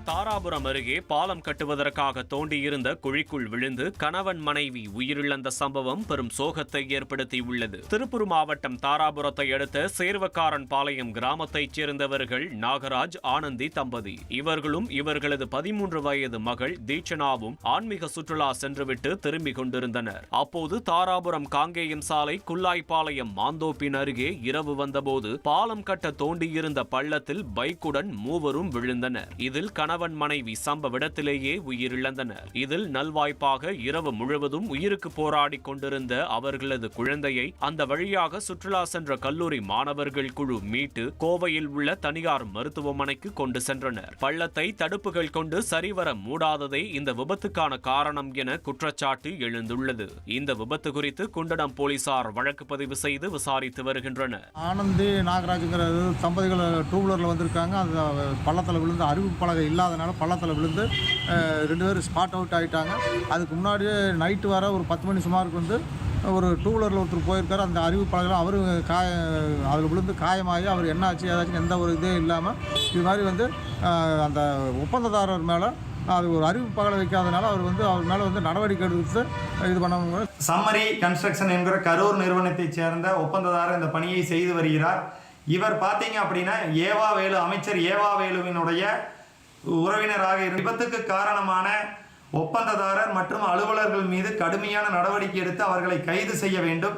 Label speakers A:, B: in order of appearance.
A: தாராபுரம் அருகே பாலம் கட்டுவதற்காக தோண்டியிருந்த குழிக்குள் விழுந்து கணவன் மனைவி உயிரிழந்த சம்பவம் பெரும் சோகத்தை ஏற்படுத்தியுள்ளது. திருப்பூர் மாவட்டம் தாராபுரத்தை அடுத்த சேர்வக்காரன் பாளையம் கிராமத்தைச் சேர்ந்தவர்கள் நாகராஜ், ஆனந்தி தம்பதி. இவர்களும் இவர்களது 13 வயது மகள் தீட்சணாவும் ஆன்மீக சுற்றுலா சென்றுவிட்டு திரும்பிக் கொண்டிருந்தனர். அப்போது தாராபுரம் காங்கேயம் சாலை குல்லாய்பாளையம் மாந்தோப்பின் அருகே இரவு வந்தபோது பாலம் கட்ட தோண்டியிருந்த பள்ளத்தில் பைக்குடன் மூவரும் விழுந்தனர். இதில் கணவன் மனைவி சம்பவ இடத்திலேயே உயிரிழந்தனர். இதில் நல்வாய்ப்பாக இரவு முழுவதும் உயிருக்கு போராடி கொண்டிருந்த அவர்களது குழந்தையை அந்த வழியாக சுற்றுலா சென்ற கல்லூரி மாணவர்கள் குழு மீட்டு கோவையில் உள்ள தனியார் மருத்துவமனைக்கு கொண்டு சென்றனர். பள்ளத்தை தடுப்புகள் கொண்டு சரிவர மூடாததே இந்த விபத்துக்கான காரணம் என குற்றச்சாட்டு எழுந்துள்ளது. இந்த விபத்து குறித்து குண்டடம் போலீசார் வழக்கு பதிவு செய்து விசாரித்து வருகின்றனர்.
B: ஆனந்தி நாகராஜுங்கிற தம்பதிகள் டூ வீலரில் வந்திருக்காங்க. அந்த பள்ளத்தில் விழுந்து அறிவிப்பு பலகை இல்லாதனால பள்ளத்தில் விழுந்து 2 பேரும் ஸ்பாட் அவுட் ஆகிட்டாங்க. அதுக்கு முன்னாடியே நைட்டு வர ஒரு 10 மணி சுமாருக்கு வந்து ஒரு டூ வீலரில் ஒருத்தர் போயிருக்கார். அந்த அறிவு பலகைலாம் அவர் அதில் விழுந்து காயமாகி அவர் என்ன ஆச்சு ஏதாச்சும் எந்த ஒரு இதே இல்லாமல் இது மாதிரி வந்து அந்த ஒப்பந்ததாரர் மேலே அது ஒரு அறிவிப்பு பகலை வைக்காதனால அவர் மேலே வந்து நடவடிக்கை எடுத்து இது பண்ண.
C: சம்மரி கன்ஸ்ட்ரக்ஷன் என்கிற கரூர் நிறுவனத்தைச் சேர்ந்த ஒப்பந்ததாரர் இந்த பணியை செய்து வருகிறார். இவர் பார்த்தீங்க அப்படின்னா அமைச்சர் ஏவா வேலுவினுடைய உறவினராக விபத்துக்கு காரணமான ஒப்பந்ததாரர் மற்றும் அலுவலர்கள் மீது கடுமையான நடவடிக்கை எடுத்து அவர்களை கைது செய்ய வேண்டும்.